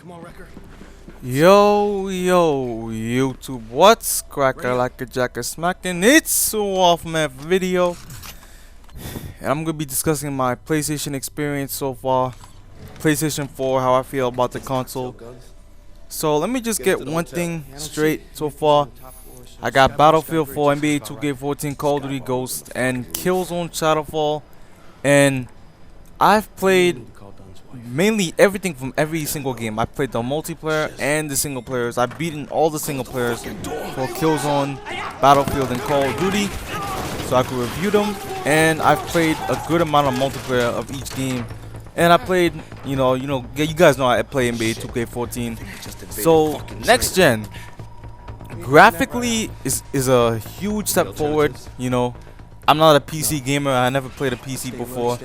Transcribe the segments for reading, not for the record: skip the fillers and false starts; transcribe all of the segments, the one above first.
Come on, Wrecker. Yo, YouTube, what's cracker like a jacker smacking? It's Wolfman video, and I'm gonna be discussing my PlayStation experience so far, PlayStation 4, how I feel about the console. So let me just get one thing straight so far. I got Battlefield 4, NBA 2K14, Call of Duty Ghosts, and Killzone Shadowfall, and I've played mainly everything from every single game. I played the multiplayer and the single players. I've beaten all the single players for Killzone, Battlefield, and Call of Duty, so I could review them. And I've played a good amount of multiplayer of each game. And I played, you guys know I play NBA 2K14. So next gen, graphically is a huge step forward. I'm not a PC gamer. I never played a PC before.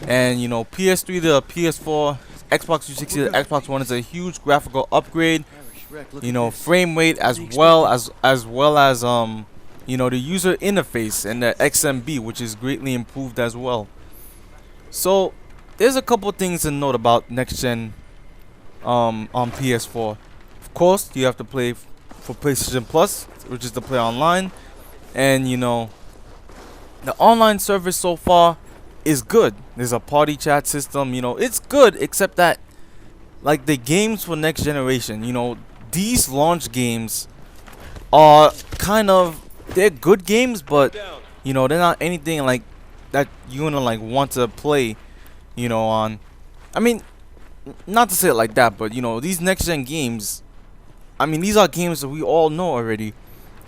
And PS3 to PS4, Xbox 360 to Xbox One is a huge graphical upgrade. Frame rate as well as the user interface and the XMB, which is greatly improved as well. So there's a couple things to note about next gen on PS4. Of course, you have to play for PlayStation Plus, which is to play online, and the online service so far is good. There's a party chat system, it's good, except that like the games for next generation, these launch games are they're good games, but they're not anything like that you're gonna want to play, on. I mean, not to say it like that, but these next gen games, these are games that we all know already.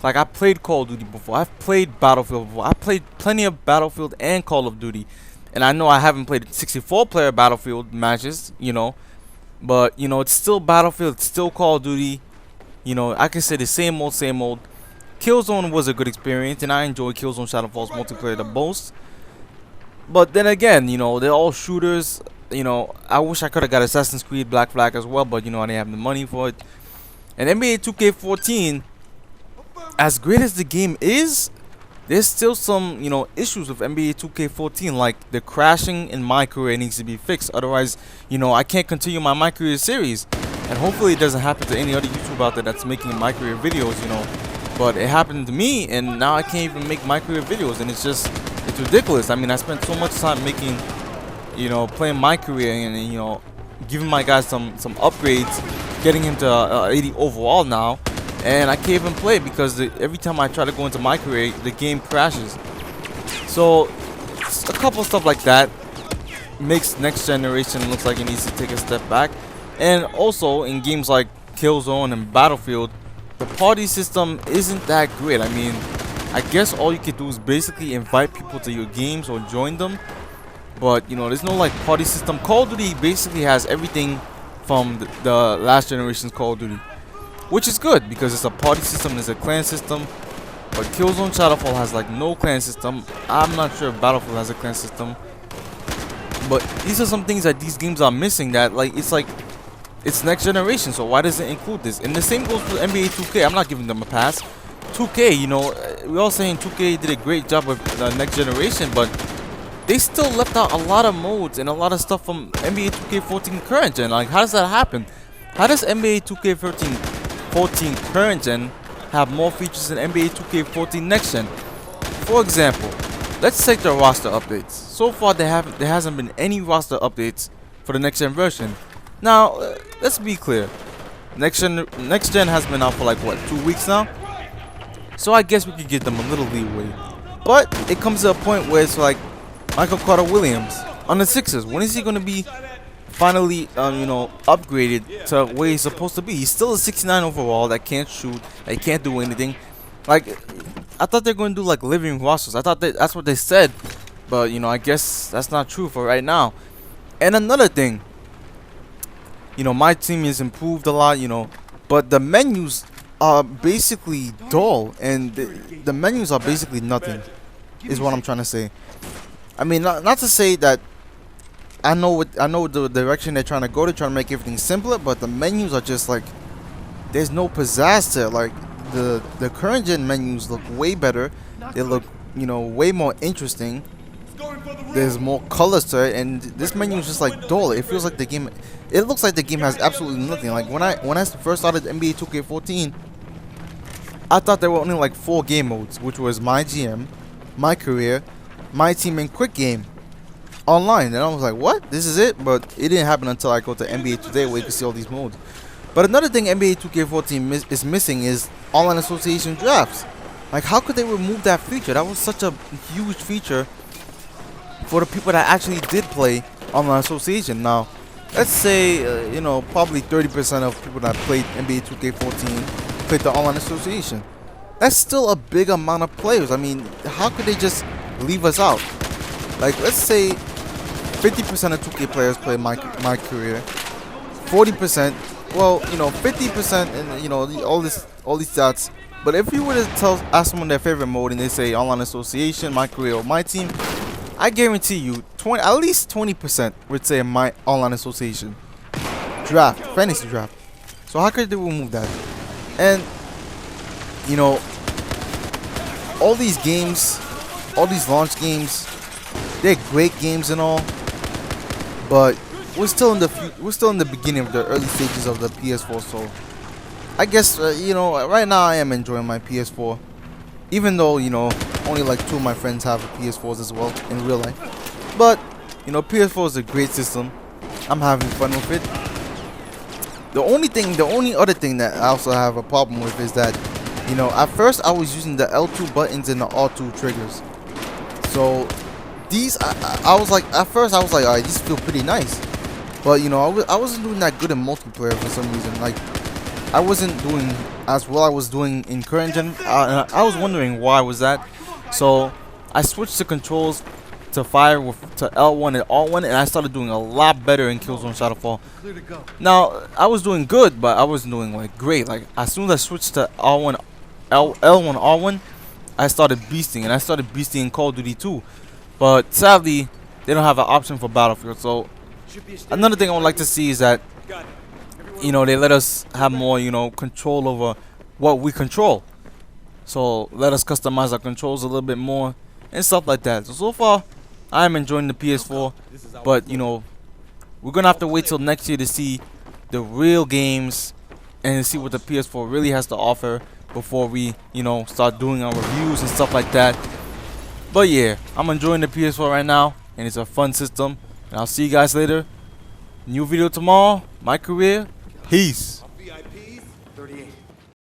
Like, I played Call of Duty before. I've played Battlefield before. I played plenty of Battlefield and Call of Duty. And I know I haven't played 64-player Battlefield matches, but, it's still Battlefield. It's still Call of Duty. I can say the same old, same old. Killzone was a good experience, and I enjoy Killzone Shadowfall's multiplayer the most. But then again, they're all shooters. I wish I could have got Assassin's Creed Black Flag as well, but, I didn't have the money for it. And NBA 2K14... as great as the game is, there's still some issues with NBA 2K14, like the crashing in my career needs to be fixed. Otherwise, I can't continue my My Career series, and hopefully it doesn't happen to any other YouTuber out there that's making My Career videos. But it happened to me, and now I can't even make My Career videos, and it's ridiculous. I spent so much time making playing My Career, and giving my guys some upgrades, getting him to 80 overall now. And I can't even play because every time I try to go into My Career, the game crashes. So a couple stuff like that makes next generation looks like it needs to take a step back. And also in games like Killzone and Battlefield, the party system isn't that great. I guess all you could do is basically invite people to your games or join them. But there's no party system. Call of Duty basically has everything from the last generation's Call of Duty, which is good because it's a party system, there's a clan system. But Killzone Shadowfall has no clan system. I'm not sure if Battlefield has a clan system. But these are some things that these games are missing that it's next generation, so why does it include this? And the same goes for NBA 2K. I'm not giving them a pass. 2K, we're all saying 2K did a great job with the next generation, but they still left out a lot of modes and a lot of stuff from NBA 2K14 current gen. How does that happen? How does NBA 2K14 current gen have more features than NBA 2K14 next gen? For example, let's take the roster updates. So far there hasn't been any roster updates for the next gen version. Now let's be clear, next gen has been out for what, 2 weeks now, so I guess we could give them a little leeway. But it comes to a point where it's like Michael Carter Williams on the Sixers. When is he going to be finally upgraded to where he's supposed to be? He's still a 69 overall that can't shoot, that can't do anything. I thought they're going to do living rosters. I thought that's what they said, but I guess that's not true for right now. And another thing, my team has improved a lot, but the menus are basically dull, and the menus are basically nothing, is what I'm trying to say. Not to say that I know the direction they're trying to go. They're trying to make everything simpler, but the menus are just there's no pizzazz to it. The current gen menus look way better. They look way more interesting. there's more colors to it, and this menu is just like dull. It feels like the game. It looks like the game has absolutely nothing. Like when I first started NBA 2K14, I thought there were only like 4 game modes, which was my GM, my career, my team, and quick game online. And I was like, what? This is it? But it didn't happen until I go to NBA Today, where you can see all these modes. But another thing NBA 2K14 is missing is online association drafts. Like, how could they remove that feature? That was such a huge feature for the people that actually did play online association. Now, let's say, you know, probably 30% of people that played NBA 2K14 played the online association. That's still a big amount of players. I mean, how could they just leave us out? Like, let's say 50% of 2K players play my career, 40%. Well, you know, 50%, and you know, all these stats. But if you were to ask someone their favorite mode and they say online association, my career, or my team, I guarantee you, at least 20% would say my online association draft, fantasy draft. So how could they remove that? And you know, all these games, all these launch games, they're great games and all, but we're still in the beginning of the early stages of the PS4. So I guess you know, right now I am enjoying my PS4, even though, you know, only like 2 of my friends have PS4s as well in real life. But you know, PS4 is a great system. I'm having fun with it. The only other thing that I also have a problem with is that, you know, at first I was using the L2 buttons and the R2 triggers. So these, I was like, at first I was like, alright, these feel pretty nice. But you know, I wasn't doing that good in multiplayer for some reason. Like, I wasn't doing as well I was doing in current gen. I was wondering why was that. So I switched the controls to fire to L1 and R1, and I started doing a lot better in Killzone Shadowfall. Now I was doing good, but I wasn't doing like great. Like, as soon as I switched to L1 R1, I started beasting, and I started beasting in Call of Duty 2. But sadly, they don't have an option for Battlefield. So another thing I would like to see is that, you know, they let us have more, you know, control over what we control. So let us customize our controls a little bit more and stuff like that. So far, I'm enjoying the PS4, but you know, we're gonna have to wait till next year to see the real games and see what the PS4 really has to offer before we, you know, start doing our reviews and stuff like that. But yeah, I'm enjoying the PS4 right now, and it's a fun system. And I'll see you guys later. New video tomorrow. My career. Peace.